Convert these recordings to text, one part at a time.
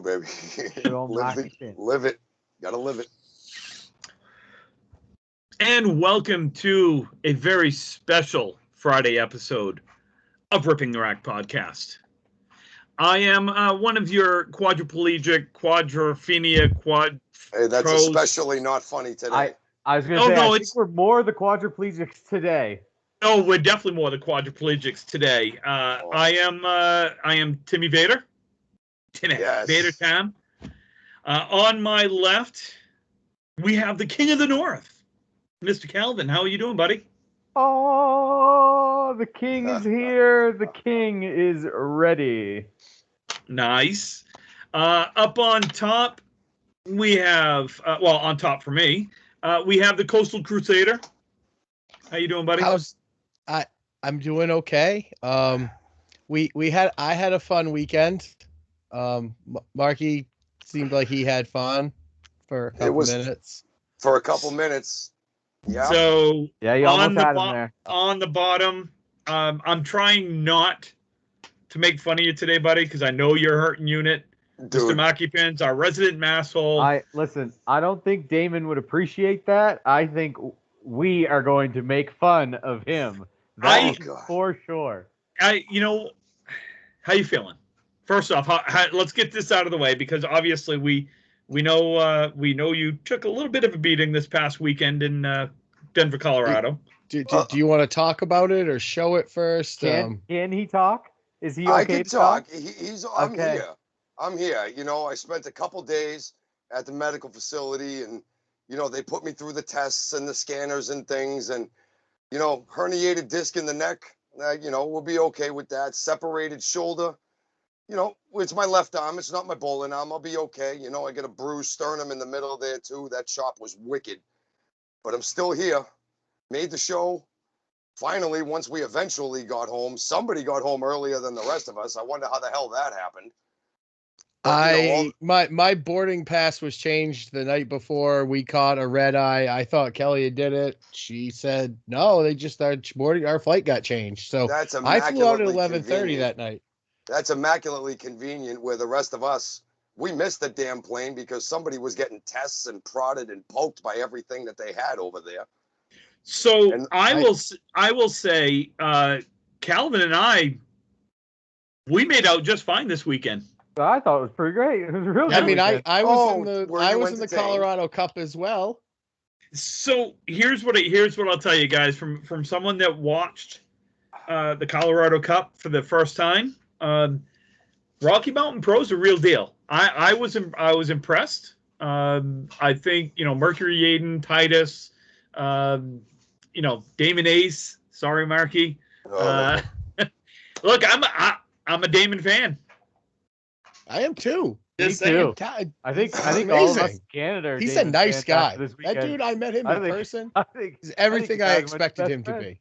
too, baby. Live it. Gotta live it. And welcome to a very special Friday episode of Ripping the Rack podcast. I am one of your quadriplegic, Hey, that's especially not funny today. I was going to say, I think we're more the quadriplegics today. Oh, we're definitely more the quadriplegics today. I am Timmy Vader. Vader Tam. On my left, we have the King of the North, Mr. Calvin. How are you doing, buddy? Oh, the king is here. The king is ready. Nice. Up on top, we have, on top for me, we have the Coastal Crusader. How you doing, buddy? I'm doing okay. I had a fun weekend. Marky seemed like he had fun for a couple minutes. For a couple minutes. Yeah. So you almost had him there. On the bottom, I'm trying not to make fun of you today, buddy, because I know you're a hurting unit. Dude. Mr. Markypinz, our resident masshole. Listen, I don't think Damon would appreciate that. I think we are going to make fun of him. That's for sure. How you feeling? First off, let's get this out of the way, because obviously we know you took a little bit of a beating this past weekend in Denver, Colorado. Do you want to talk about it or show it first? Can he talk? Is he okay? I can to talk. I'm okay. here. I'm here. I spent a couple days at the medical facility, and they put me through the tests and the scanners and things, and herniated disc in the neck. We'll be okay with that. Separated shoulder. It's my left arm. It's not my bowling arm. I'll be okay. I get a bruised sternum in the middle there too. That chop was wicked, but I'm still here. Made the show. Finally, once we eventually got home, somebody got home earlier than the rest of us. I wonder how the hell that happened. But, my boarding pass was changed the night before. We caught a red eye. I thought Kelly did it. She said no. They just started boarding. Our flight got changed. So I flew out at 11:30 that night. That's immaculately convenient. Where the rest of us, we missed the damn plane because somebody was getting tests and prodded and poked by everything that they had over there. So I will say, Calvin and I, we made out just fine this weekend. I thought it was pretty great. It was really. I mean, I was in the Colorado Cup as well. So here's what I'll tell you guys from someone that watched the Colorado Cup for the first time. Rocky Mountain Pro's a real deal. I was impressed. I think Mercury Yaden, Titus, Damon Ace. Sorry, Marky. Look, I'm a Damon fan. I am too. Me too. I think all of us in Canada are He's Damon a nice guy. That dude, I met him in person. He's everything I expected him to be.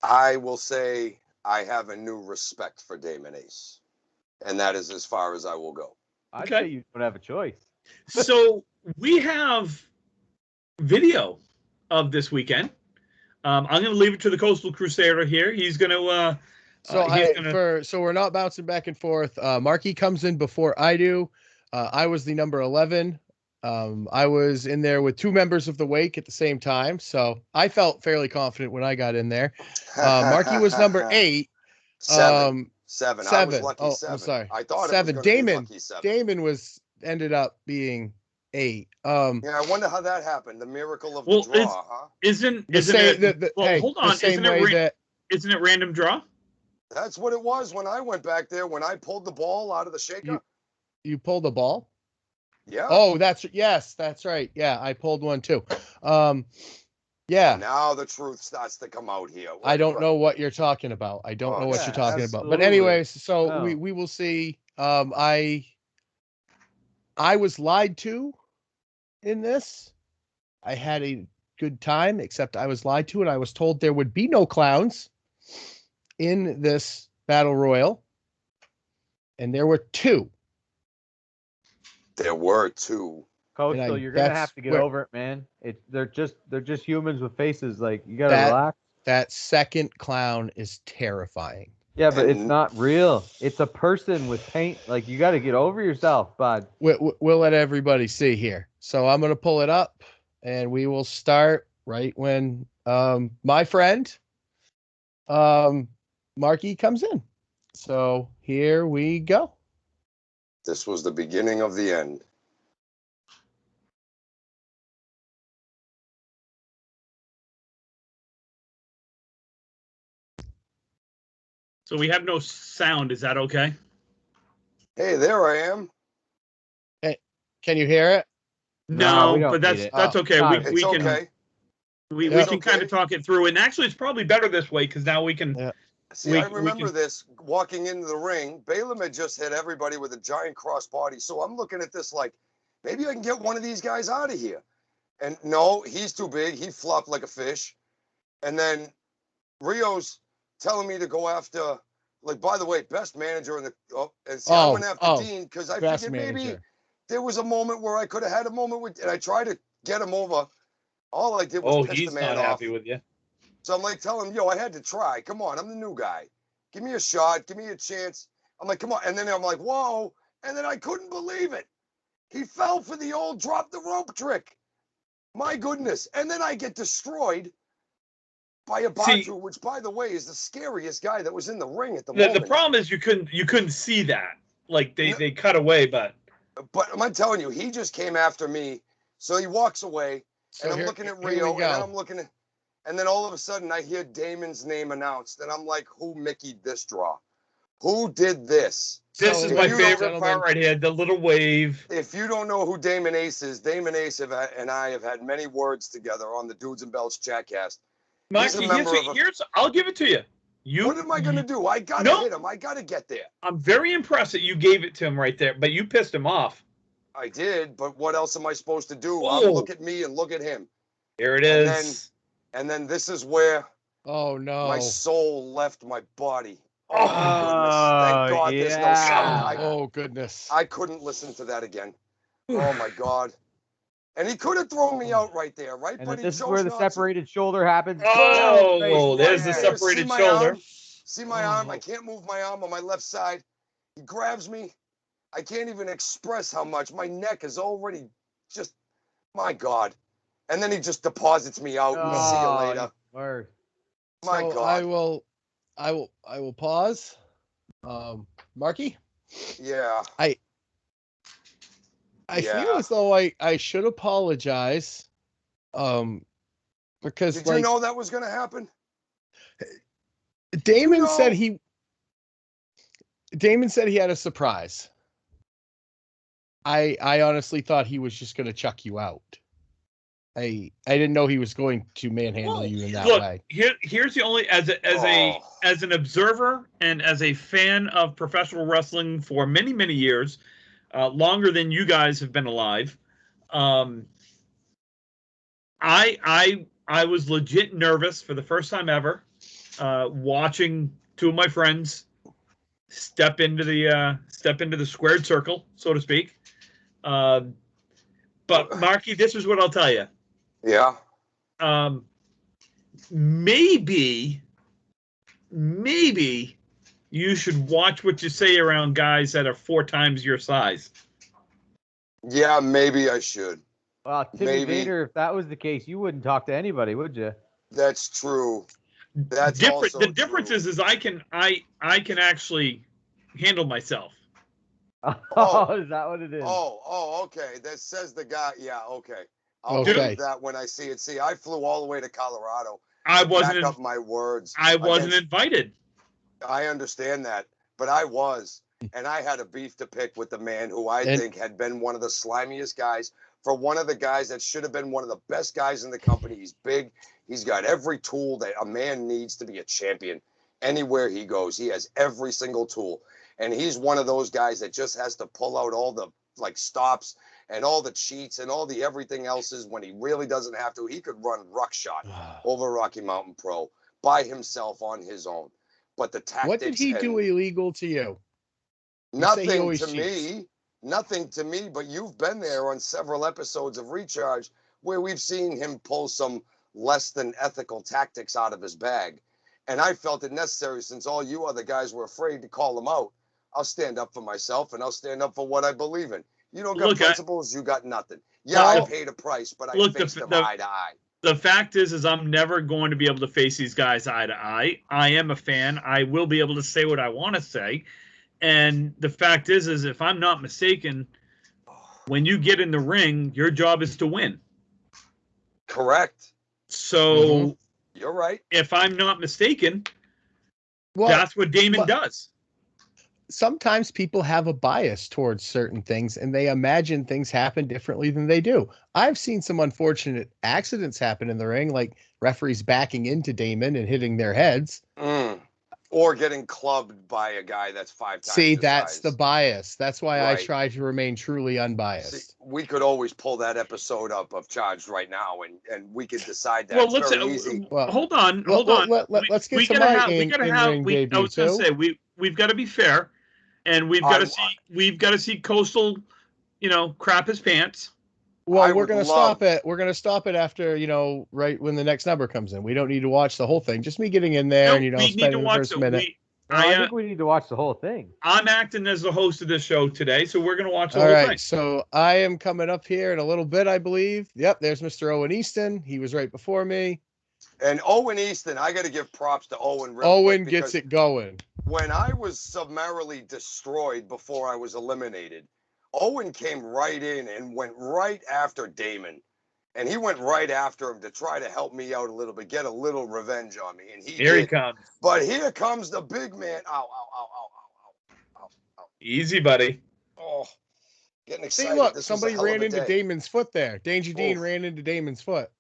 I will say I have a new respect for Damon Ace, and that is as far as I will go. I'd say you don't have a choice. So we have video of this weekend. I'm going to leave it to the Coastal Crusader here. He's going to. So we're not bouncing back and forth. Marky comes in before I do. I was the number 11. I was in there with two members of the wake at the same time, so I felt fairly confident when I got in there. Marky was number 8. Seven. I was 7. lucky 7. I'm sorry. I thought 7. It was be lucky 7. Damon ended up being 8. I wonder how that happened. The miracle of the draw, huh? Isn't it? Hold on. Isn't it random draw? That's what it was when I went back there. When I pulled the ball out of the shaker. You pulled the ball? Yeah. Oh, that's right. Yeah, I pulled one too. Yeah. Now the truth starts to come out here. I don't know what you're talking about. But anyways, so we will see. I was lied to in this. I had a good time, except I was lied to, and I was told there would be no clowns in this battle royal, and there were 2. There were 2. Coastal, you're gonna have to get over it, man. They're just humans with faces. Like, you gotta relax. That second clown is terrifying. Yeah, but it's not real. It's a person with paint. Like, you got to get over yourself, bud. We'll let everybody see here. So I'm going to pull it up, and we will start right when my friend Marky comes in. So here we go. This was the beginning of the end. So we have no sound. Is that okay? Hey, there I am. Hey, can you hear it? No, but that's okay. We can okay. We can kind of talk it through, and actually, it's probably better this way because now we can. Yeah. See, I remember this walking into the ring. Balaam had just hit everybody with a giant crossbody, so I'm looking at this like, maybe I can get one of these guys out of here. And no, he's too big. He flopped like a fish. And then Rio's telling me to go after, like, by the way, best manager in the. I went after Dean because I figured maybe there was a moment where I could have had a moment with, and I tried to get him over. All I did was piss the man off. He's not happy with you. So I'm like telling him, yo, I had to try. Come on, I'm the new guy. Give me a shot. Give me a chance. I'm like, come on. And then I'm like, whoa. And then I couldn't believe it. He fell for the old drop the rope trick. My goodness. And then I get destroyed by a Batu, which, by the way, is the scariest guy that was in the ring at the moment. The problem is you couldn't see that. Like they cut away, but I'm telling you, he just came after me. So he walks away, and I'm looking at Rio, and then I'm looking at, and then all of a sudden I hear Damon's name announced, and I'm like, who Mickey'd this draw? Who did this? This is my favorite part right here, the little wave. If you don't know who Damon Ace is, Damon Ace and I have had many words together on the Dudes and Belts chatcast. Mikey, I'll give it to you. What am I going to do? I got to hit him. I got to get there. I'm very impressed that you gave it to him right there, but you pissed him off. I did, but what else am I supposed to do? Look at me and look at him. Here it is. And then this is where my soul left my body. Oh, goodness. Thank God there's no sound. Goodness. I couldn't listen to that again. Oh, my God. And he could have thrown me out right there, right? And this is where the separated shoulder happens. Oh, there's the separated shoulder. See my arm? I can't move my arm on my left side. He grabs me. I can't even express how much. My neck is already just, my God. And then he just deposits me out and see you later. Word. My God. I will pause. Marky? Yeah. I feel as though I should apologize. Because did you know that was going to happen? Damon said he had a surprise. I honestly thought he was just going to chuck you out. I didn't know he was going to manhandle you in that way. Here's the only as an observer and as a fan of professional wrestling for many, many years, longer than you guys have been alive. I was legit nervous for the first time ever, watching two of my friends step into the squared circle, so to speak. But Marky, this is what I'll tell you. Yeah. Maybe you should watch what you say around guys that are 4 times your size. Yeah, maybe I should. Well, Timmy Vader, if that was the case, you wouldn't talk to anybody, would you? That's true. That's different. Also the difference true. is I can actually handle myself. Oh, is that what it is? Oh, okay. That says the guy. Yeah, okay. I'll do that when I see it. See, I flew all the way to Colorado. I wasn't back up my words. I wasn't invited. I understand that, but I was, and I had a beef to pick with the man who I think had been one of the slimiest guys for one of the guys that should have been one of the best guys in the company. He's big. He's got every tool that a man needs to be a champion. Anywhere he goes, he has every single tool. And he's one of those guys that just has to pull out all the stops and all the cheats and all the everything else's when he really doesn't have to. He could run ruckshot over Rocky Mountain Pro by himself on his own. But the tactics. What did he do illegal to you? Nothing to me. Nothing to me, but you've been there on several episodes of Recharge where we've seen him pull some less than ethical tactics out of his bag. And I felt it necessary, since all you other guys were afraid to call them out. I'll stand up for myself, and I'll stand up for what I believe in. You don't got principles, you got nothing. Yeah, I paid a price, but I faced them eye to eye. The fact is I'm never going to be able to face these guys eye to eye. I am a fan. I will be able to say what I want to say. And the fact is if I'm not mistaken, when you get in the ring, your job is to win. Correct. So you're right. If I'm not mistaken, that's what Damon does. Sometimes people have a bias towards certain things and they imagine things happen differently than they do. I've seen some unfortunate accidents happen in the ring, like referees backing into Damon and hitting their heads. Or getting clubbed by a guy that's 5 times See, his that's size. the bias. That's why I try to remain truly unbiased. See, we could always pull that episode up of Charged right now, and we could decide that. Well, it's very easy. Well, hold on. Let's get to my in-ring debut, I was going to say, we've got to be fair, and we've got to see Coastal, crap his pants. Well, we're going to stop it. We're going to stop it after, right when the next number comes in. We don't need to watch the whole thing. Just me getting in there and, spending the first minute. I think we need to watch the whole thing. I'm acting as the host of this show today, so we're going to watch the whole thing. All right, so I am coming up here in a little bit, I believe. Yep, there's Mr. Owen Easton. He was right before me. And Owen Easton, I got to give props to Owen. Owen gets it going. When I was summarily destroyed before I was eliminated, Owen came right in and went right after Damon. And he went right after him to try to help me out a little bit, get a little revenge on me. And he comes. But here comes the big man. Ow, ow, ow, ow, ow, ow, ow. Easy, buddy. Oh, getting excited. See, look, somebody ran into Damon's foot there. Danger Dean ran into Damon's foot.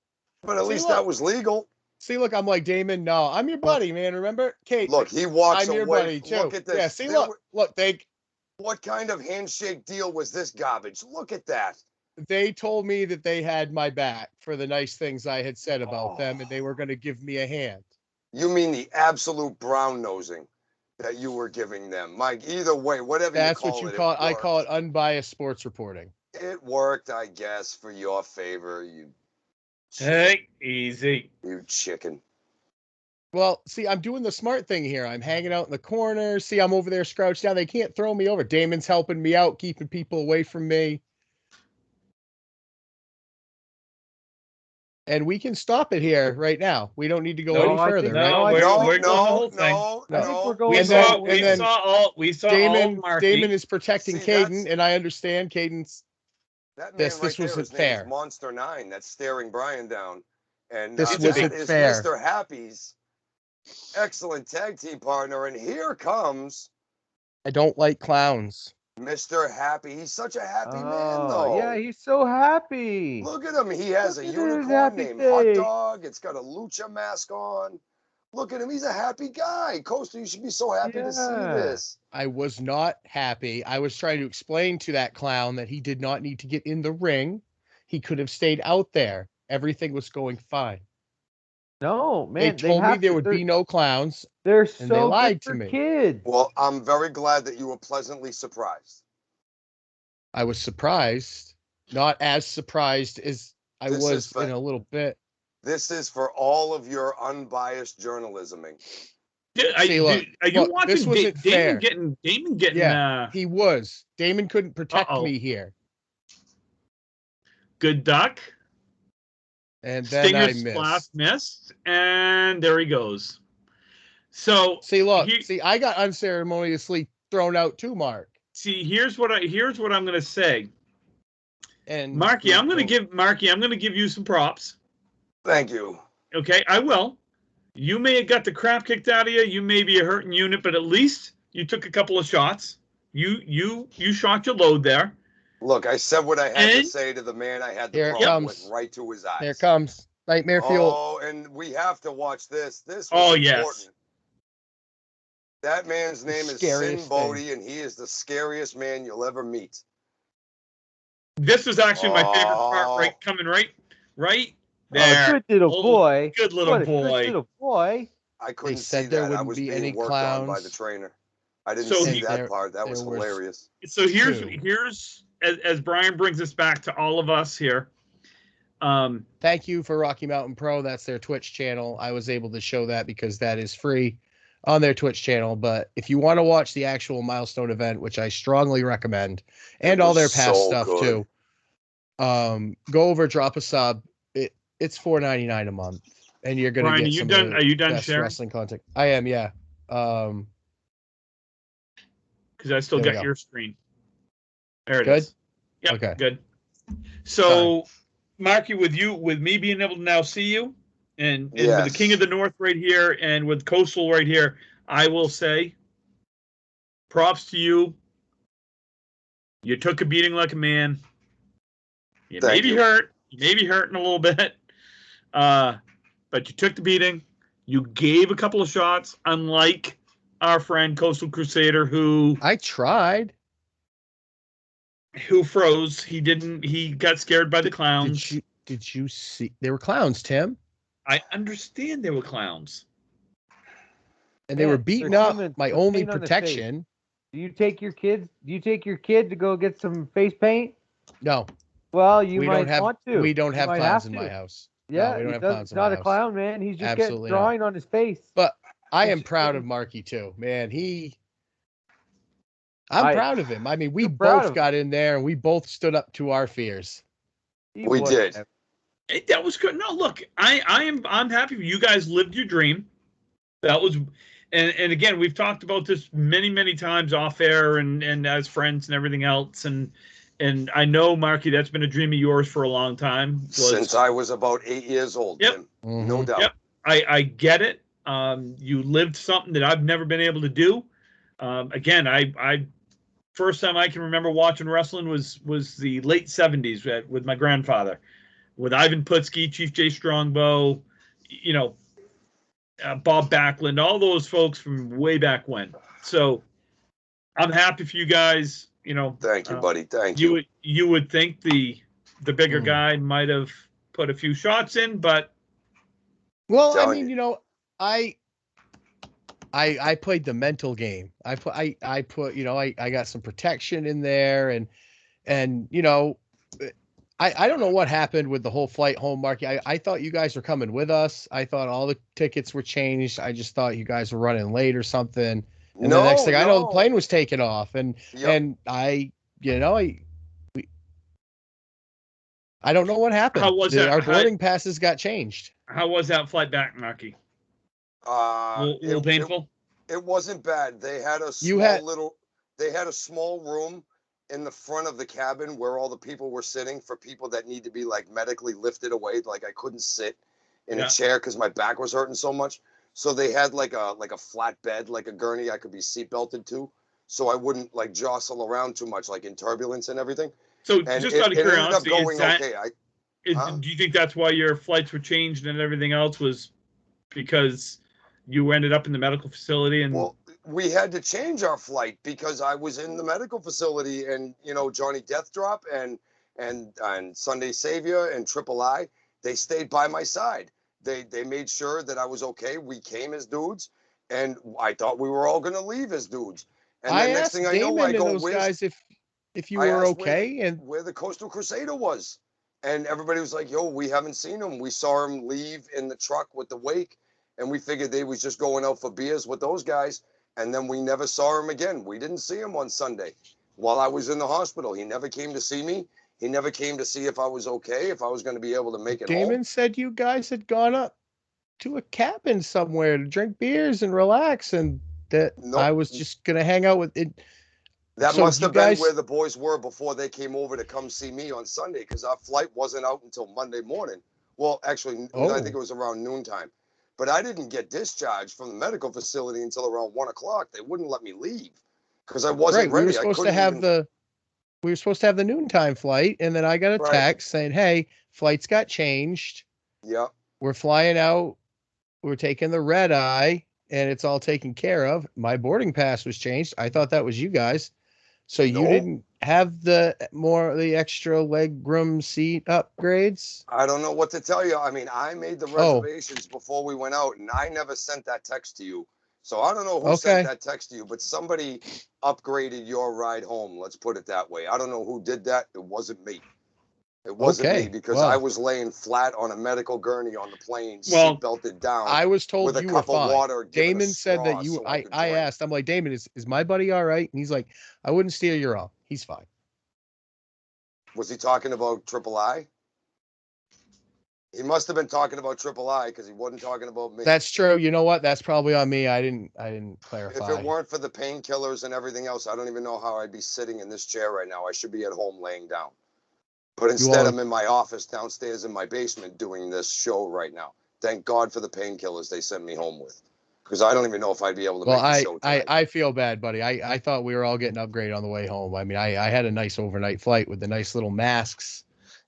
But at least that was legal. See, look, I'm like, Damon, no, I'm your buddy, man. Remember? Kate. Look, he walks away. I'm your buddy, too. Look at this. Yeah, see, look, what kind of handshake deal was this garbage? Look at that. They told me that they had my back for the nice things I had said about them, and they were going to give me a hand. You mean the absolute brown nosing that you were giving them, Mike? Either way, whatever that's you call it. That's what you call it. I call it unbiased sports reporting. It worked, I guess, for your favor. Hey, easy. You chicken. Well, see, I'm doing the smart thing here. I'm hanging out in the corner. See, I'm over there crouched down. They can't throw me over. Damon's helping me out, keeping people away from me. And we can stop it here right now. We don't need to go any further, right? No. We saw Damon is protecting Caden, and I understand Caden's. This wasn't fair. Monster 9 that's staring Brian down, and this wasn't fair. Mr. Happy's excellent tag team partner, and here comes. I don't like clowns. Mr. Happy. He's such a happy man, though. Yeah, he's so happy. Look at him. He has a unicorn named Hot Dog. It's got a lucha mask on. Look at him. He's a happy guy. Coastal, you should be so happy to see this. I was not happy. I was trying to explain to that clown that he did not need to get in the ring. He could have stayed out there. Everything was going fine. No, man. They told me there would be no clowns. They're so they lied good to me. Kids. Well, I'm very glad that you were pleasantly surprised. I was surprised. Not as surprised as I was in a little bit. This is for all of your unbiased journalisming. Are you watching this wasn't fair. Damon getting yeah, he was. Damon couldn't protect me here. Good duck. And then I missed, and there he goes. So see, look, I got unceremoniously thrown out too, Mark. See, here's what I'm going to say. And Marky, I'm going to give you some props. Thank you. Okay, I will. You may have got the crap kicked out of you. You may be a hurting unit, but at least you took a couple of shots. You shot your load there. Look, I said what I had to say to the man I had the problem with right to his eyes. Here it comes. Nightmare fuel. Oh, and we have to watch this. This was important. Yes. That man's name is Sin Bodie, and he is the scariest man you'll ever meet. This was actually my favorite part, coming right there. Good little boy. Good little boy. Good little boy. I couldn't see that. I was being worked on by the trainer. I didn't see that part. That was hilarious. So here's as Brian brings us back to all of us here. Thank you for Rocky Mountain Pro. That's their Twitch channel. I was able to show that because that is free on their Twitch channel. But if you want to watch the actual milestone event, which I strongly recommend, and all their past stuff too, go over, drop a sub. It's $4.99 a month, and you're gonna Brian, get some of the are you done best sharing? wrestling content. I am, yeah. Because I still got your screen. There it is. Yep, okay. Good. So, Marky, with me being able to now see you, and with the King of the North right here, and with Coastal right here, I will say, props to you. You took a beating like a man. You may be hurt. You may be hurting a little bit. But you took the beating. You gave a couple of shots, unlike our friend Coastal Crusader, who I tried. Who froze. He didn't. He got scared by the clowns. Did you see? They were clowns, Tim. I understand they were clowns. And they were beating up my only protection. Do you take your kids? Do you take your kid to go get some face paint? No. Well, you might want to. We don't have clowns in my house. Yeah, no, we don't have clowns in my house. He's not a clown, man. He's just getting drawing on his face. But I am proud of Marky too, man. I'm proud of him. I mean, we both got in there and we both stood up to our fears. We did. That was good. No, look, I'm happy you guys lived your dream. That was, and again, we've talked about this many times off air and as friends and everything else. And I know, Marky, that's been a dream of yours for a long time. Since I was about 8 years old. Yep. Tim. No doubt. Yep. I get it. You lived something that I've never been able to do. Again, I first time I can remember watching wrestling was the late 70s with my grandfather, with Ivan Putski, Chief J Strongbow, Bob Backlund, all those folks from way back when. So I'm happy for you guys. Thank you, buddy. Thank you. You would think the bigger guy might have put a few shots in, but I mean, I played the mental game. I got some protection in there, and I don't know what happened with the whole flight home, Marky. I thought you guys were coming with us. I thought all the tickets were changed. I just thought you guys were running late or something. And the next thing I know, the plane was taken off, and I don't know what happened. How was that? Our boarding passes got changed. How was that flight back, Marky? A little painful. It wasn't bad. They had a small room in the front of the cabin where all the people were sitting for people that need to be like medically lifted away. Like I couldn't sit in a chair because my back was hurting so much. So they had like a flat bed, like a gurney I could be seat belted to, so I wouldn't like jostle around too much, like in turbulence and everything. So just out of curiosity, do you think that's why your flights were changed and everything else was because you ended up in the medical facility? And well, we had to change our flight because I was in the medical facility, and Johnny Death Drop and Sunday Savior and Triple I, they stayed by my side. They made sure that I was okay. We came as dudes, and I thought we were all going to leave as dudes. And then next thing I know, I go, those guys if you were okay and where the Coastal Crusader was, and everybody was like, "Yo, we haven't seen him. We saw him leave in the truck with the wake, and we figured they was just going out for beers with those guys, and then we never saw him again. We didn't see him on Sunday while I was in the hospital. He never came to see me. He never came to see if I was okay, if I was going to be able to make it home." Damon said you guys had gone up to a cabin somewhere to drink beers and relax, and that I was just going to hang out with it. That must have been where the boys were before they came over to come see me on Sunday, because our flight wasn't out until Monday morning. Well, actually, I think it was around noontime. But I didn't get discharged from the medical facility until around 1 o'clock. They wouldn't let me leave because I wasn't ready. We were supposed to have the noontime flight, and then I got a text saying, "Hey, flights got changed. Yeah, we're flying out. We're taking the red eye, and it's all taken care of." My boarding pass was changed. I thought that was you guys. So you didn't have the extra leg room seat upgrades? I don't know what to tell you. I mean, I made the reservations before we went out, and I never sent that text to you. So I don't know who sent that text to you, but somebody upgraded your ride home. Let's put it that way. I don't know who did that. It wasn't me. It wasn't me because I was laying flat on a medical gurney on the plane, seat belted down. I was told with you a cup were fine. of water. Damon said that you. I asked. I'm like, Damon, is my buddy all right? And he's like, I wouldn't steer your arm. He's fine. Was he talking about Triple I? He must have been talking about Triple I because he wasn't talking about me. That's true. You know what? That's probably on me. I didn't clarify. If it weren't for the painkillers and everything else, I don't even know how I'd be sitting in this chair right now. I should be at home laying down. But instead, I'm in my office downstairs in my basement doing this show right now. Thank God for the painkillers they sent me home with, because I don't even know if I'd be able to make the show tonight. I feel bad, buddy. I thought we were all getting upgraded on the way home. I mean, I had a nice overnight flight with the nice little masks,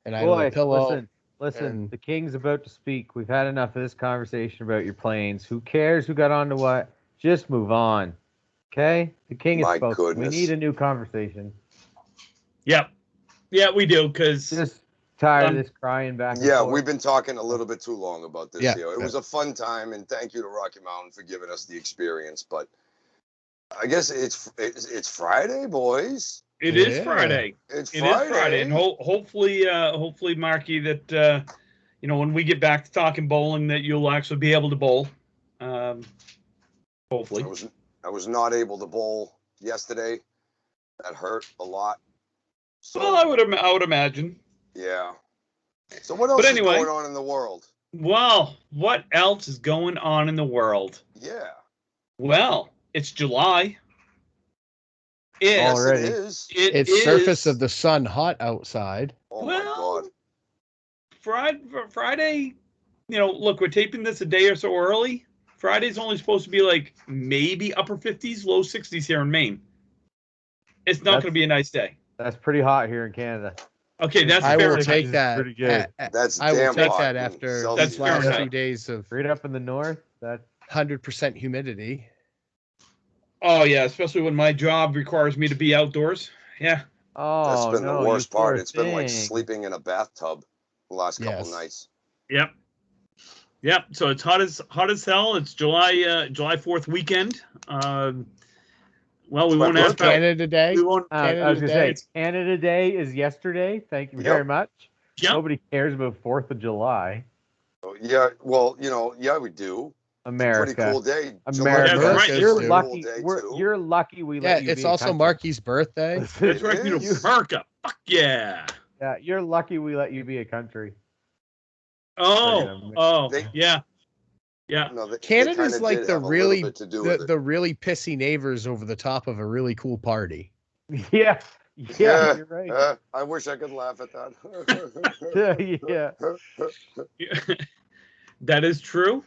and I had a pillow. Listen, the King's about to speak. We've had enough of this conversation about your planes. Who cares who got on to what? Just move on. Okay? The King is spoken. We need a new conversation. Yep. Yeah, we do, because... Just tired of this crying back and forth. Forth. We've been talking a little bit too long about this here. It was a fun time, and thank you to Rocky Mountain for giving us the experience. But I guess it's Friday, boys. It is Friday. It's Friday. And hopefully, Marky, that when we get back to talking bowling, that you'll actually be able to bowl. Hopefully. I was not able to bowl yesterday. That hurt a lot. So, well, I would imagine. Yeah. So what else is going on in the world? Well, what else is going on in the world? Yeah. Well, it's July. Yes, already. It is. It's surface of the sun hot outside. Oh my God. Friday, look, we're taping this a day or so early. Friday's only supposed to be like maybe upper 50s, low 60s here in Maine. It's not going to be a nice day. That's pretty hot here in Canada. Okay, that's I fair. will take that. Pretty good. I will take that after these last 2 days of right up in the north. That's 100% humidity. Oh yeah, especially when my job requires me to be outdoors. Yeah. Oh, that's been the worst part. It's been like sleeping in a bathtub the last couple nights. Yep. So it's hot as hell. It's July 4th weekend. Well, we won't ask about Canada Day. I was going to say, Canada Day is yesterday. Thank you very much. Yep. Nobody cares about 4th of July. Oh, yeah, well, we do. America. Pretty cool day. America. Right. You're lucky. You're lucky we let you it's also Marky's birthday. That's right. America. Fuck yeah. Yeah, you're lucky we let you be a country. Yeah. No, Canada's like the really pissy neighbors over the top of a really cool party. Yeah, you're right. I wish I could laugh at that. Yeah. That is true.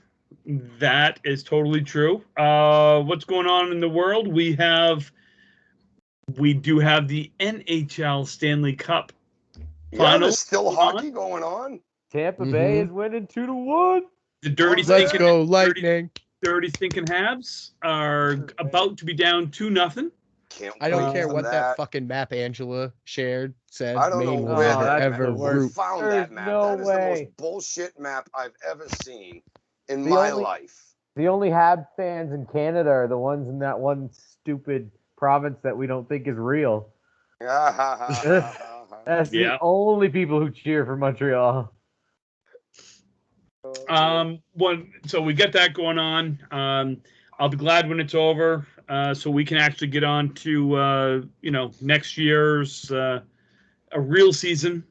That is totally true. What's going on in the world? We do have the NHL Stanley Cup final. There's still hockey going on. Tampa Bay is winning 2-1. The dirty Lightning. Dirty stinking Habs are about to be down 2-0. I don't care what that fucking map Angela shared said. I don't know where ever found that map. No that is way. the most bullshit map I've ever seen in my life. The only Habs fans in Canada are the ones in that one stupid province that we don't think is real. That's the only people who cheer for Montreal. So we get that going on. I'll be glad when it's over, so we can actually get on to next year's a real season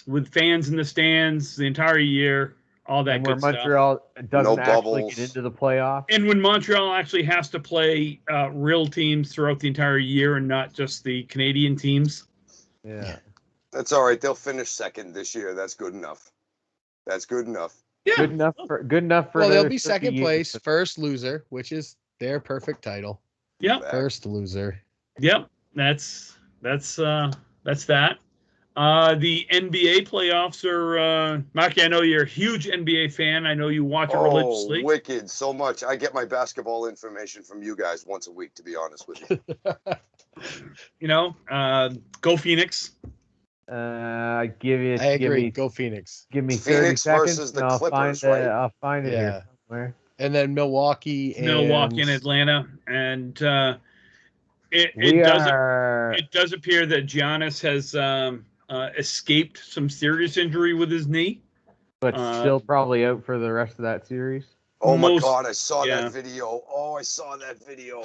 with fans in the stands the entire year, all that good stuff. Montreal doesn't actually get into the playoffs, and when Montreal actually has to play real teams throughout the entire year and not just the Canadian teams. Yeah, that's all right. They'll finish second this year. That's good enough. That's good enough. Yeah. Good enough for. Well, they'll be second place, first loser, which is their perfect title. Yep. First loser. Yep. That's that. The NBA playoffs are Marky, I know you're a huge NBA fan. I know you watch it religiously. Wicked, so much. I get my basketball information from you guys once a week, to be honest with you. Go Phoenix. I agree. Go Phoenix. Give me Phoenix 30 versus seconds, the Clippers, right? I'll find it here somewhere. And then Milwaukee and Atlanta, and it does appear that Giannis has escaped some serious injury with his knee. But still probably out for the rest of that series. Oh, my God. I saw that video. Oh, I saw that video.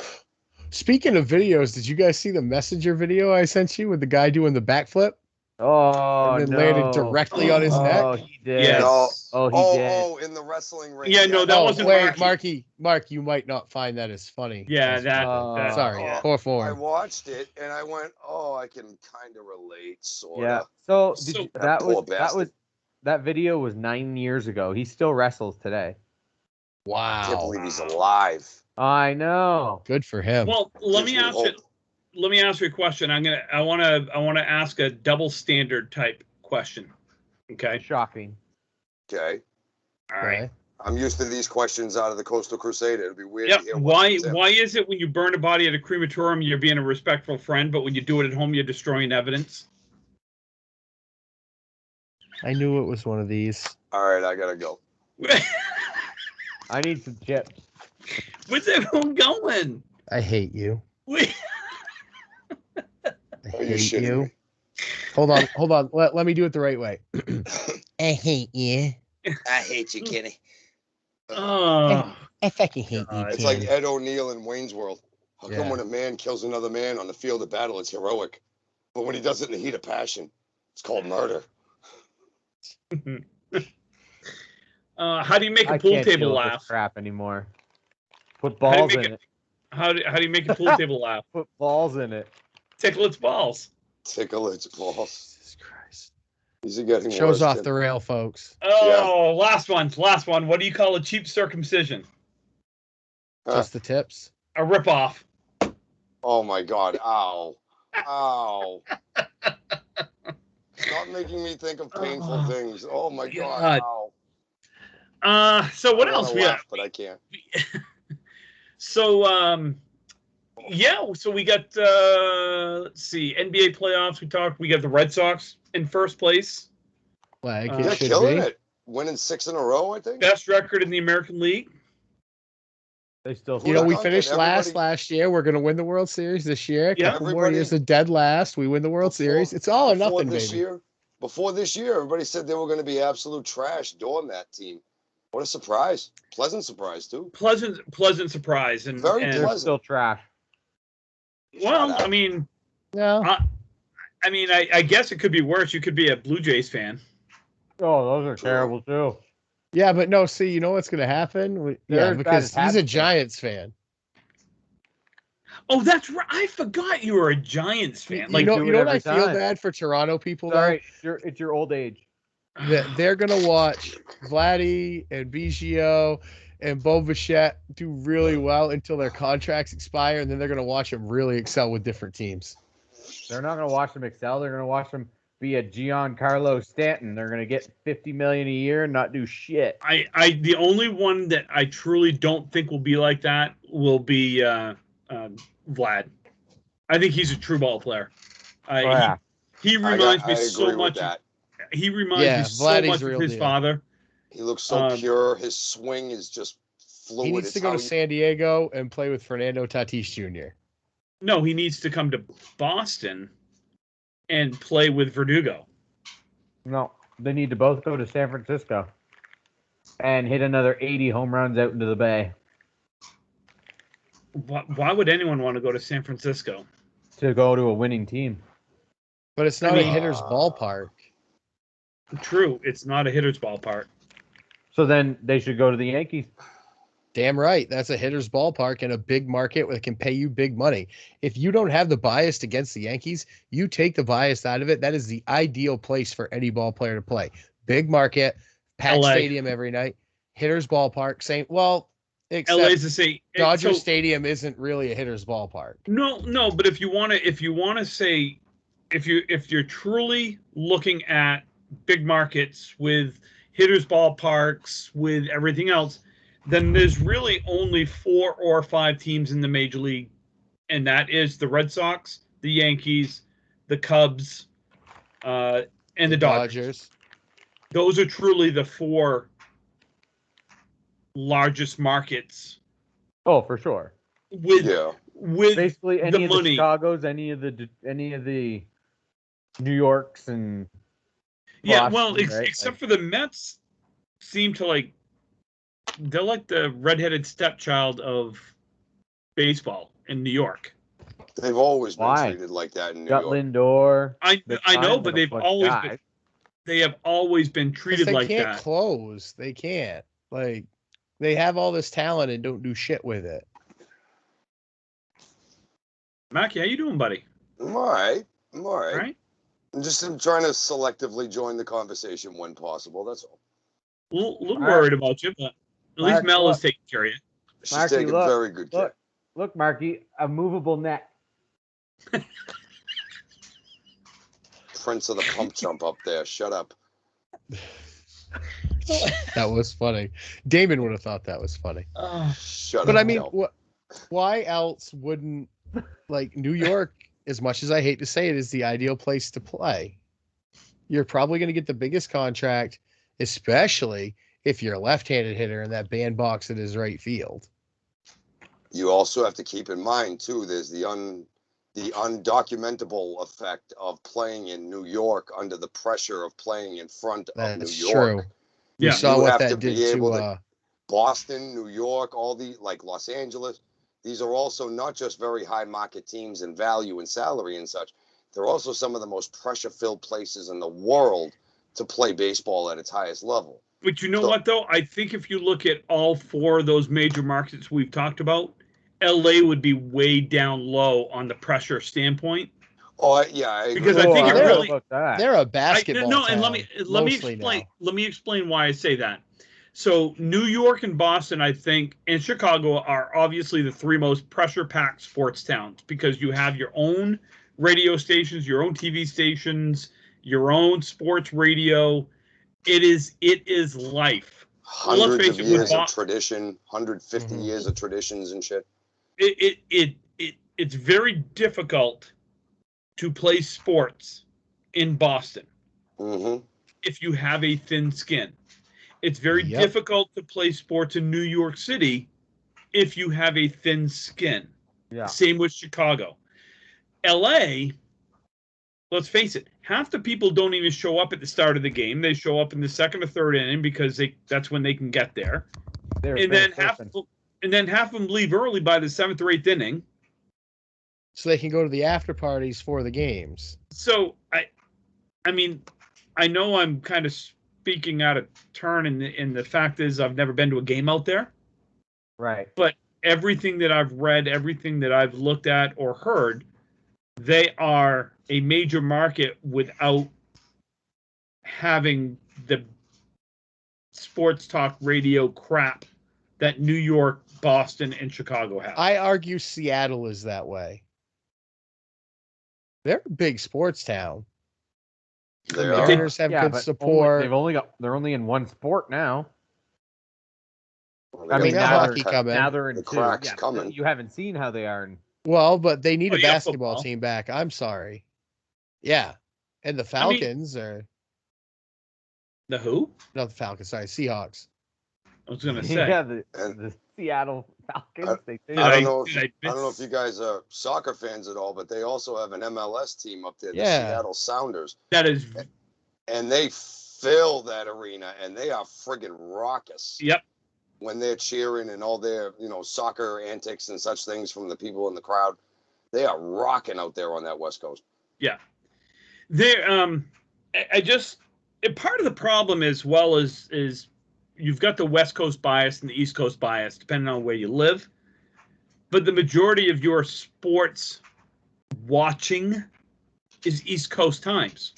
Speaking of videos, did you guys see the Messenger video I sent you with the guy doing the backflip? Oh, and then landed directly on his neck. Oh, he did. Yes. Oh, he did. Oh, in the wrestling ring. Yeah, no, that wasn't Marky. Mark, you might not find that as funny. Yeah, sorry, poor form. I watched it and I went, oh, I can kind of relate, sort of. Yeah. So that video was 9 years ago. He still wrestles today. Wow. I can't believe he's alive. I know. Good for him. Well, let me ask you a question. I want to ask a double standard type question. Okay. Shocking. Okay. All right. I'm used to these questions out of the Coastal Crusader. It'd be weird to hear why is it when you burn a body at a crematorium you're being a respectful friend, but when you do it at home you're destroying evidence? I knew it was one of these. All right, I gotta go. I need some chips. Where's everyone going? I hate you. I hate you. Hold on. Let me do it the right way. I hate you. I hate you, Kenny. I fucking hate you. It's Kenny. like Ed O'Neill in Wayne's World. How come when a man kills another man on the field of battle, it's heroic, but when he does it in the heat of passion, it's called murder? How do you make a pool table laugh? Crap anymore. Put balls in it. How do you make a pool table laugh? Put balls in it. Tickle its balls. Tickle its balls. Jesus Christ. These are getting Shows worse, off the rail, folks. Oh, yeah. Last one. What do you call a cheap circumcision? Just the tips. A ripoff. Oh my God! Ow! Ow! Stop making me think of painful things. Oh my God! Ow! So what else we got? But I can't. So so we got let's see, NBA playoffs. We got the Red Sox in first place. Like they're killing it, winning 6 in a row. I think best record in the American League. They still, we finished last year. We're going to win the World Series this year. A couple more years of dead last. We win the World Series. It's all or nothing, baby. Before this year, everybody said they were going to be absolute trash doing that team. What a surprise! Pleasant surprise too. Pleasant surprise, and very pleasant. Still trash. Well, I mean, no. I guess it could be worse. You could be a Blue Jays fan. Oh, those are terrible too. Yeah, but no. See, you know what's going to happen? Because he's a Giants fan. Oh, that's right. I forgot you were a Giants fan. You know what I feel bad for Toronto people? Sorry, it's your old age. They're going to watch Vladdy and Biggio and Bo Bichette do really well until their contracts expire, and then they're going to watch them really excel with different teams. They're not going to watch them excel. They're going to watch them be a Giancarlo Stanton. They're going to get $50 million a year and not do shit. The only one that I truly don't think will be like that will be Vlad. I think he's a true ball player. He reminds me so much. He reminds me so much of his father. He looks so pure. His swing is just fluid. He needs to go to San Diego and play with Fernando Tatis Jr. No, he needs to come to Boston and play with Verdugo. No, they need to both go to San Francisco and hit another 80 home runs out into the Bay. Why would anyone want to go to San Francisco? To go to a winning team. But it's not a hitter's ballpark. True, it's not a hitter's ballpark. So then they should go to the Yankees. Damn right. That's a hitter's ballpark in a big market that can pay you big money. If you don't have the bias against the Yankees, you take the bias out of it. That is the ideal place for any ball player to play. Big market, packed stadium every night, hitter's ballpark. Same. Well, except LA's the same. Dodger Stadium isn't really a hitter's ballpark. No. But if you want to say, if you're truly looking at big markets with hitters ballparks with everything else, then there's really only 4 or 5 teams in the major league, and that is the Red Sox, the Yankees, the Cubs, and the Dodgers. Those are truly the 4 largest markets. Oh, for sure. With basically any the of money. the Chicago's, any of the New York's and yeah, Boston, well, right? except for the Mets seem to they're like the redheaded stepchild of baseball in New York. They've always been treated like that in New York. Lindor. I know, but they have always been treated like that. They can't close. They can't. Like, they have all this talent and don't do shit with it. Mackie, how you doing, buddy? I'm all right. Right? I'm trying to selectively join the conversation when possible. That's all. A little worried about you, but at least Mel is taking care of you. She's taking very good care. Look, Marky, a movable net. Prince of the pump jump up there. Shut up. That was funny. Damon would have thought that was funny. Shut up. But I mean, why else wouldn't, like, New York, as much as I hate to say it, is the ideal place to play? You're probably going to get the biggest contract, especially if you're a left-handed hitter in that bandbox that is right field. You also have to keep in mind, too, there's the undocumentable effect of playing in New York under the pressure of playing in front of New York. True. Yeah. You saw what that did to Boston, New York, all the, like, Los Angeles. These are also not just very high market teams in value and salary and such. They're also some of the most pressure-filled places in the world to play baseball at its highest level. But you know what, though? I think if you look at all four of those major markets we've talked about, LA would be way down low on the pressure standpoint. Oh, yeah, I agree. Because I think it really they're a basketball town. And let me explain why I say that. So New York and Boston, I think, and Chicago are obviously the three most pressure-packed sports towns because you have your own radio stations, your own TV stations, your own sports radio. It is life. Hundreds of years of tradition, 150 years of traditions and shit. It's very difficult to play sports in Boston if you have a thin skin. It's very difficult to play sports in New York City if you have a thin skin. Yeah. Same with Chicago. LA, let's face it, half the people don't even show up at the start of the game. They show up in the second or third inning because that's when they can get there. And then half of them leave early by the seventh or eighth inning. So they can go to the after parties for the games. So I mean, I know I'm kind of speaking out of turn, and the fact is I've never been to a game out there. Right. But everything that I've read, everything that I've looked at or heard, they are a major market without having the sports talk radio crap that New York, Boston, and Chicago have. I argue Seattle is that way. They're a big sports town. The Mariners have good support. They're only in one sport now. Well, I mean, now they're in the cracks coming. You haven't seen how they are. Well, but they need a basketball team back. I'm sorry. Yeah, and the Falcons are the who? Not the Falcons. Sorry, Seahawks. I was going to say the Seattle Falcons. I don't know if you guys are soccer fans at all, but they also have an MLS team up there, the Seattle Sounders. That is, and they fill that arena, and they are friggin' raucous. Yep. When they're cheering and all their soccer antics and such things from the people in the crowd, they are rocking out there on that West Coast. Yeah, they're part of the problem as well is you've got the West Coast bias and the East Coast bias, depending on where you live. But the majority of your sports watching is East Coast times,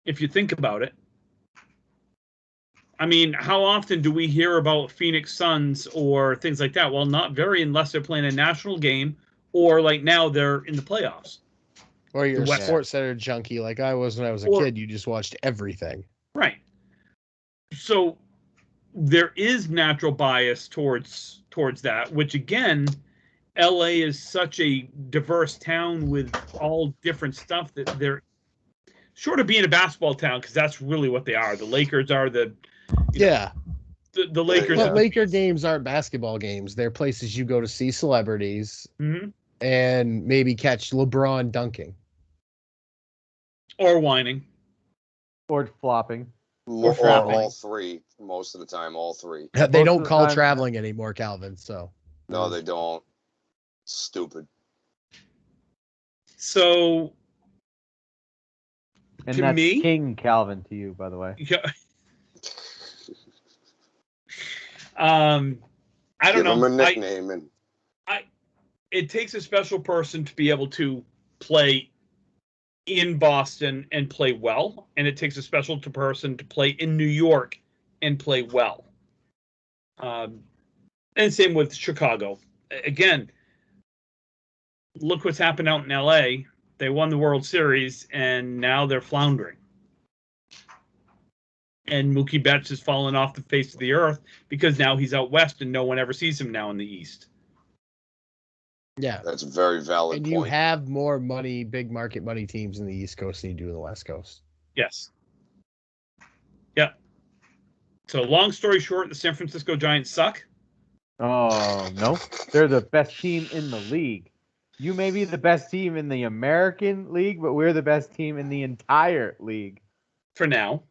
if you think about it. I mean, how often do we hear about Phoenix Suns or things like that? Well, not very, unless they're playing a national game or like now they're in the playoffs. Or you're a sports center junkie like I was when I was a kid. You just watched everything. Right. So there is natural bias towards that, which again, LA is such a diverse town with all different stuff that they're short of being a basketball town, because that's really what they are. The Lakers are the Lakers. But Laker games aren't basketball games. They're places you go to see celebrities and maybe catch LeBron dunking. Or whining. Or flopping. Or all three. Most of the time, all three. They don't call traveling anymore, Calvin. So no, they don't. Stupid. So, and to that's me, King Calvin to you, by the way. Yeah. I don't know. Give him a nickname, it takes a special person to be able to play in Boston and play well, and it takes a special person to play in New York and play well. And same with Chicago. Again, look what's happened out in LA. They won the World Series, and now they're floundering. And Mookie Betts has fallen off the face of the earth because now he's out west and no one ever sees him now in the East. Yeah. That's a very valid point. And you have more money, big market money teams in the East Coast than you do in the West Coast. Yes. Yeah. So long story short, the San Francisco Giants suck. Oh, no. They're the best team in the league. You may be the best team in the American League, but we're the best team in the entire league. For now.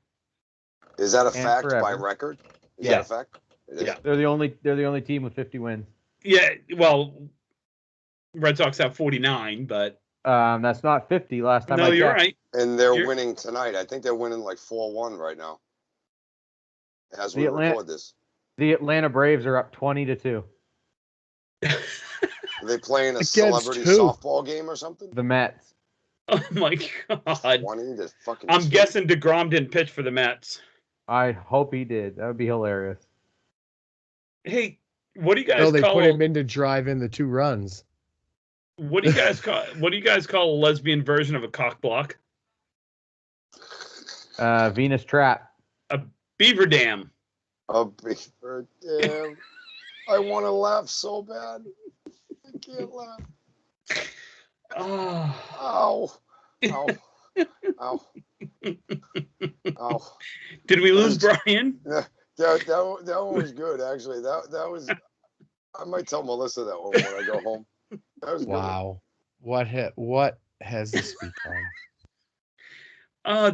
Is that a fact by record? Is that a fact? Yeah. They're the only team with 50 wins. Yeah, well, Red Sox have 49, but that's not 50 last time. No, you're right. And they're winning tonight. I think they're winning like 4-1 right now. As we record this. The Atlanta Braves are up 20-2. Are they playing a celebrity softball game or something? The Mets. Oh my God. 20 to fucking I'm guessing DeGrom didn't pitch for the Mets. I hope he did. That would be hilarious. Hey, what do you guys call? No, they put him in to drive in the 2 runs. What do you guys call? What do you guys call a lesbian version of a cock block? Venus trap. A beaver dam. A beaver dam. I want to laugh so bad. I can't laugh. Oh. Ow. Ow. Ow. Did we lose Brian? Yeah, that one was good, actually. That was. I might tell Melissa that one when I go home. That was wow. Good. What has this become?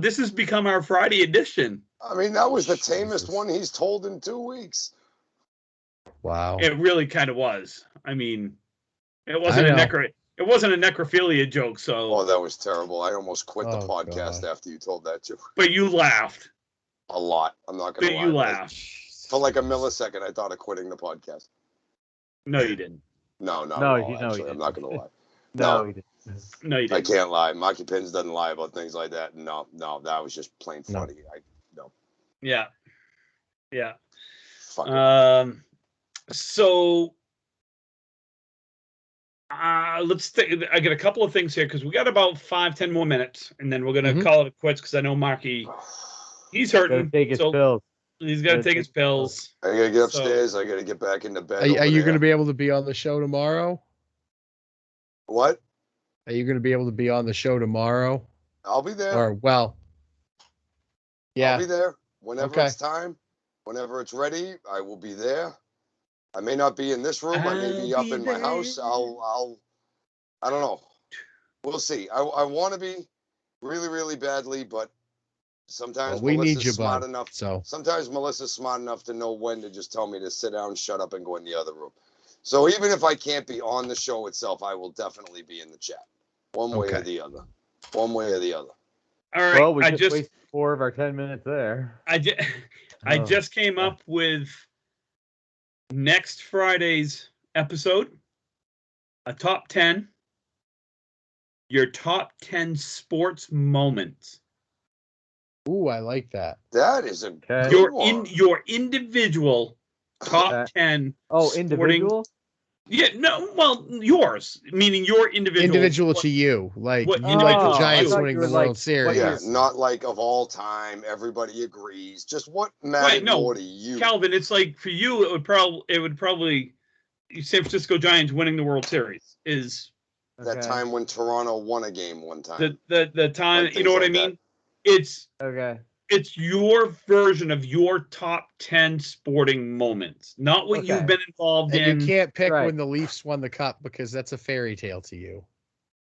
This has become our Friday edition. I mean, that was the tamest one he's told in 2 weeks. Wow. It really kind of was. I mean, it wasn't It wasn't a necrophilia joke, so. Oh, that was terrible. I almost quit the podcast after you told that joke. But you laughed. A lot. I'm not going to lie. But you laughed. For like a millisecond, I thought of quitting the podcast. No, you didn't. No, actually, I'm not going to lie. No, you didn't. No, you didn't. I can't lie. Markypinz doesn't lie about things like that. No, that was just plain funny. No. Yeah. Yeah. Fuck it. So let's think. I got a couple of things here because we got about 5-10 more minutes, and then we're gonna call it quits because I know Marky, he's hurting. Take his pills. He's got to take his pills. I gotta get upstairs. I gotta get back into bed. Are you gonna be able to be on the show tomorrow? What? Are you gonna be able to be on the show tomorrow? I'll be there. Or yeah, I'll be there whenever it's time. Whenever it's ready, I will be there. I may not be in this room. I may be up in my house. I don't know. We'll see. I want to be really, really badly, but sometimes we Melissa's need you, smart bud. enough. So sometimes Melissa's smart enough to know when to just tell me to sit down, shut up, and go in the other room. So even if I can't be on the show itself, I will definitely be in the chat, one way or the other. One way or the other. All right. Well, we just wasted 4 of our 10 minutes there. I just came up with next Friday's episode, a top 10, your top 10 sports moments. Ooh, I like that. That is a good one. Your individual top 10. Oh, individual? Yeah, no, well, yours, meaning your individual to you, like you like the Giants winning the World Series. Yeah, not like of all time. Everybody agrees. Just what mattered more to you, Calvin. It's like for you, it would probably San Francisco Giants winning the World Series is that time when Toronto won a game one time. The time, like you know what I mean? It's It's your version of your top 10 sporting moments, not what you've been involved in. You can't pick when the Leafs won the cup because that's a fairy tale to you.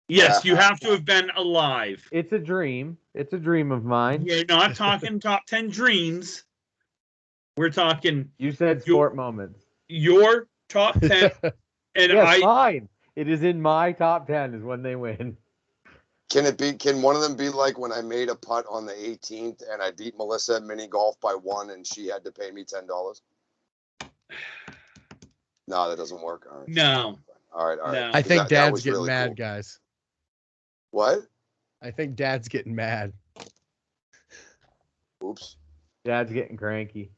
Yes, you have to have been alive. It's a dream. It's a dream of mine. We're not talking top 10 dreams. We're talking. You said sport moments. Your top 10. And yes, fine. It is in my top 10 is when they win. Can one of them be like when I made a putt on the 18th and I beat Melissa at mini golf by 1 and she had to pay me $10? No, that doesn't work. All right. No. All right. No. I think Dad's getting really mad, guys. What? I think Dad's getting mad. Oops. Dad's getting cranky.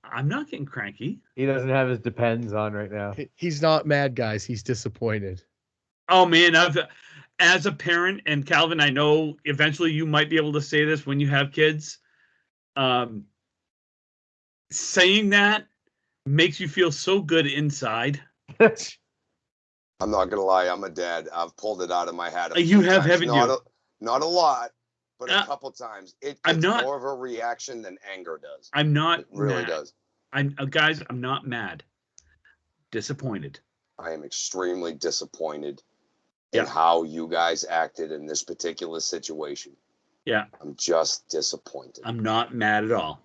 I'm not getting cranky. He doesn't have his depends on right now. He's not mad, guys. He's disappointed. Oh, man. As a parent, and Calvin, I know eventually you might be able to say this when you have kids. Saying that makes you feel so good inside. I'm not going to lie. I'm a dad. I've pulled it out of my hat. You have, haven't you? Not a lot, but a couple times. It gets more of a reaction than anger does. I'm not It really mad. does. Guys, I'm not mad. Disappointed. I am extremely disappointed in how you guys acted in this particular situation. Yeah. I'm just disappointed. I'm not mad at all.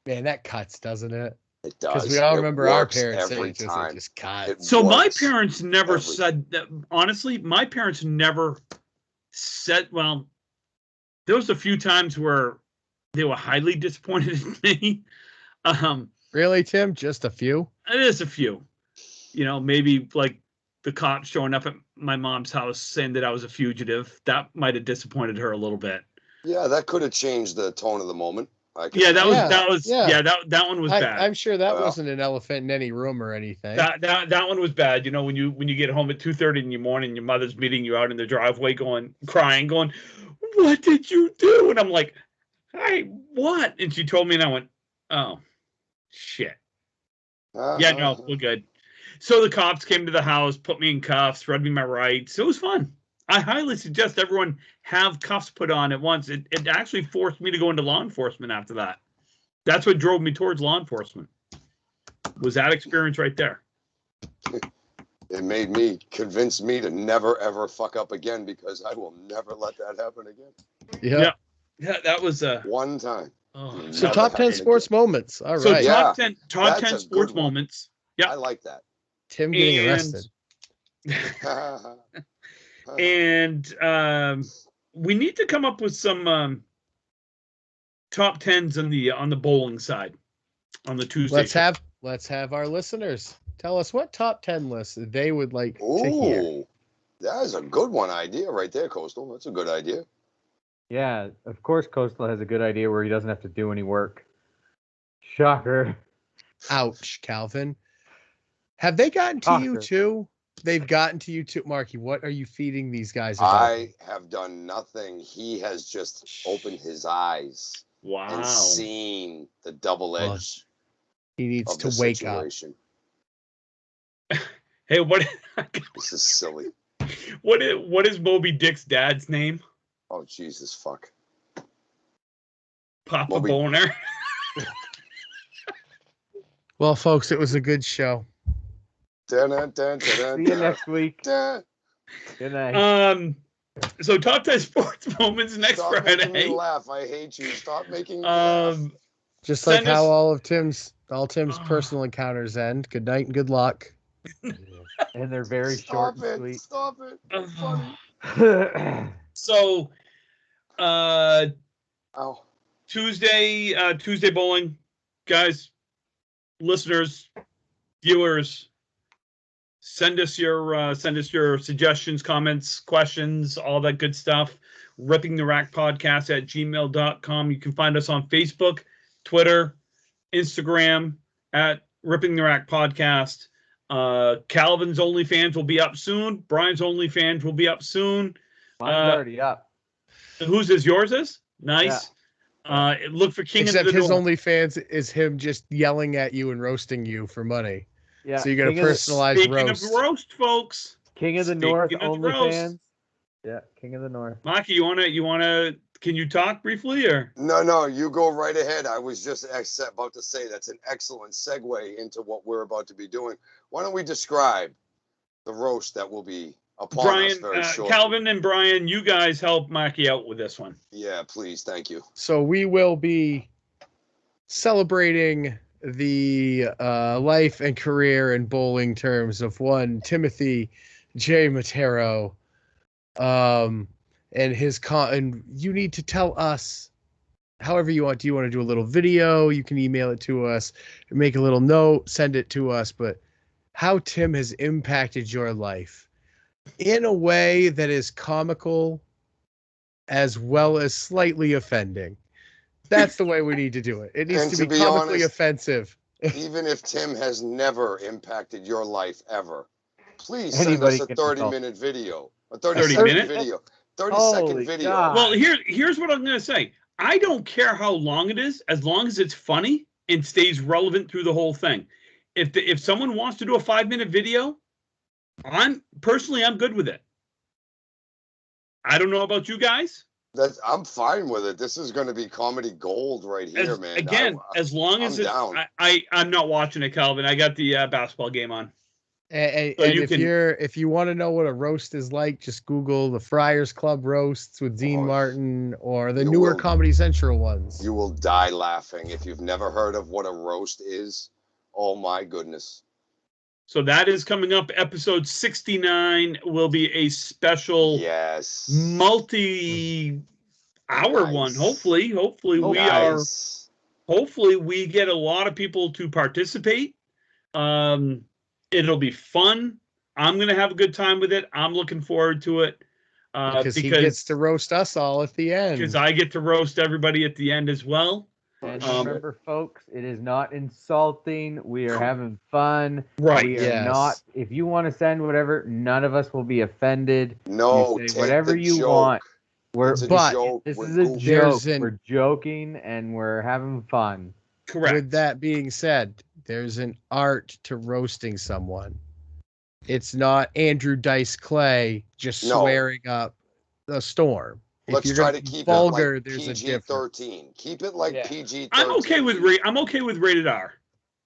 Man, that cuts, doesn't it? It does. Because we all remember our parents saying just cut. So my parents never said that. Honestly, my parents never said, well, there was a few times where they were highly disappointed in me. Really, Tim? Just a few? It is a few. You know, maybe like the cops showing up at my mom's house saying that I was a fugitive. That might have disappointed her a little bit. Yeah, that could have changed the tone of the moment. That one was bad. I'm sure that wasn't an elephant in any room or anything. That one was bad. You know, when you get home at 2:30 in the morning, your mother's meeting you out in the driveway, crying, "What did you do?" And I'm like, "Hey, what?" And she told me, and I went, "Oh, shit." Yeah, no, we're good. So the cops came to the house, put me in cuffs, read me my rights. It was fun. I highly suggest everyone have cuffs put on at once. It actually forced me to go into law enforcement after that. That's what drove me towards law enforcement. Was that experience right there. It convinced me to never, ever fuck up again because I will never let that happen again. Yeah, that was one time. Oh. So top 10 sports moments. All right. So top 10 sports moments. Yeah. I like that. Tim getting arrested. And we need to come up with some top 10s on the bowling side on the Tuesday. Let's have our listeners tell us what top 10 lists they would like to hear. That is a good idea right there, Coastal. That's a good idea. Yeah, of course Coastal has a good idea where he doesn't have to do any work. Shocker. Ouch, Calvin. Have they gotten to you too? They've gotten to you too. Marky, what are you feeding these guys about? I have done nothing. He has just opened his eyes. Wow. And seen the double edge. He needs to wake situation. Up. Hey, what? This is silly. What is Moby Dick's dad's name? Oh, Jesus, fuck. Papa Boner. Well, folks, it was a good show. See you next week. Good night. So top 10 sports moments next Friday. Stop making me laugh. I hate you. Stop making me laugh. Just like how all Tim's personal encounters end. Good night and good luck. And they're very short and sweet. Stop it. It's funny. So, Tuesday bowling, guys, listeners, viewers, send us your suggestions, comments, questions, all that good stuff. rippingtherackpodcast@gmail.com. You can find us on Facebook, Twitter, Instagram at Ripping the Rack Podcast. Calvin's OnlyFans will be up soon. Brian's OnlyFans will be up soon. Mine's already up. Whose is yours? Is nice. Yeah. Look for King Except of the his North. OnlyFans is him just yelling at you and roasting you for money. Yeah. So you got a personalized roast. Speaking of roast, folks. King of the North OnlyFans. Yeah, King of the North. Marky, you wanna? Can you talk briefly or? No, you go right ahead. I was just about to say that's an excellent segue into what we're about to be doing. Why don't we describe the roast that will be upon us very shortly. Calvin and Brian, you guys help Marky out with this one. Yeah, please. Thank you. So we will be celebrating the life and career in bowling terms of one Timothy J. Matero. And and you need to tell us however you want. Do you want to do a little video? You can email it to us, make a little note, send it to us. But how Tim has impacted your life in a way that is comical as well as slightly offending. That's the way we need to do it. It needs to be comically honest, offensive. Even if Tim has never impacted your life ever, please send us a 30-minute video. A 30-second video. 30-second video. God. Well, here's what I'm going to say. I don't care how long it is, as long as it's funny and stays relevant through the whole thing. If someone wants to do a 5-minute video, I'm good with it. I don't know about you guys. I'm fine with it. This is going to be comedy gold right here, man. Again, as long as I'm not watching it, Calvin. I got the basketball game on. And if you want to know what a roast is like, just Google the Friars Club roasts with Dean Martin or the newer Comedy Central ones. You will die laughing if you've never heard of what a roast is. Oh my goodness. So that is coming up. Episode 69 will be a special multi-hour one. Hopefully we get a lot of people to participate. It'll be fun. I'm going to have a good time with it. I'm looking forward to it. Because he gets to roast us all at the end. Because I get to roast everybody at the end as well. And remember, folks, it is not insulting. We are having fun. Right. We are not. If you want to send whatever, none of us will be offended. No, you say whatever you want. This is a joke. We're joking and we're having fun. Correct. With that being said, there's an art to roasting someone. It's not Andrew Dice Clay just swearing up a storm. Let's try to keep vulgar, it like PG-13. Keep it like PG-13. I'm okay with rated R.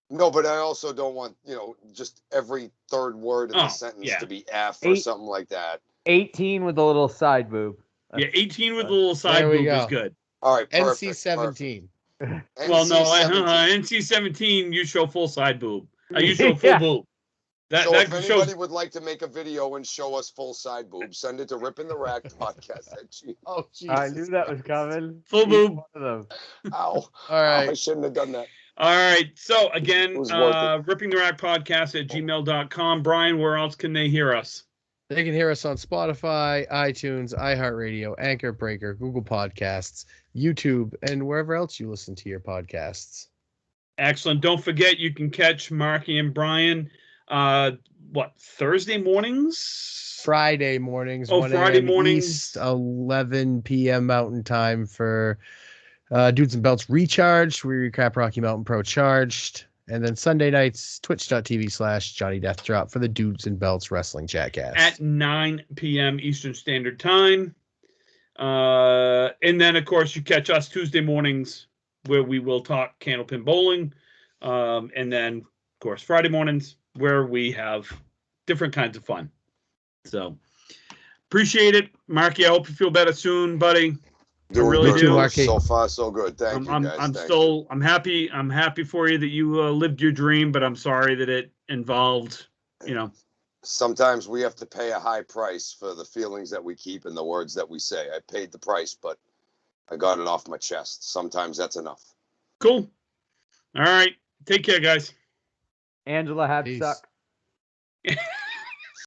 No, but I also don't want, just every third word in the sentence to be F or something like that. 18 with a little side boob. Yeah, 18 with a little side boob is good. All right, NC-17. Well, no, NC-17, you show full side boob. You show full boob. So if anybody would like to make a video and show us full side boob, send it to Ripping the Rack Podcast at Gmail. Oh, Jesus. I knew that was coming. Full boob. Ow. All right. I shouldn't have done that. All right. So, again, Ripping the Rack Podcast at gmail.com. Brian, where else can they hear us? They can hear us on Spotify, iTunes, iHeartRadio, Anchor Breaker, Google Podcasts, YouTube, and wherever else you listen to your podcasts. Excellent. Don't forget, you can catch Marky and Brian Thursday mornings? Friday mornings. Friday mornings. East, 11 p.m. Mountain Time for Dudes and Belts Recharged. We recap Rocky Mountain Pro Charged. And then Sunday nights, twitch.tv/JohnnyDeathDrop for the Dudes and Belts Wrestling Jackass. At 9 p.m. Eastern Standard Time. And then, of course, you catch us Tuesday mornings where we will talk Candlepin Bowling. And then, of course, Friday mornings where we have different kinds of fun. So appreciate it. Marky, I hope you feel better soon, buddy. I really do. Marky. So far, so good. Thank you, guys. I'm happy for you that you lived your dream, but I'm sorry that it involved, Sometimes we have to pay a high price for the feelings that we keep and the words that we say. I paid the price, but I got it off my chest. Sometimes that's enough. Cool. All right. Take care, guys. Angela had suck.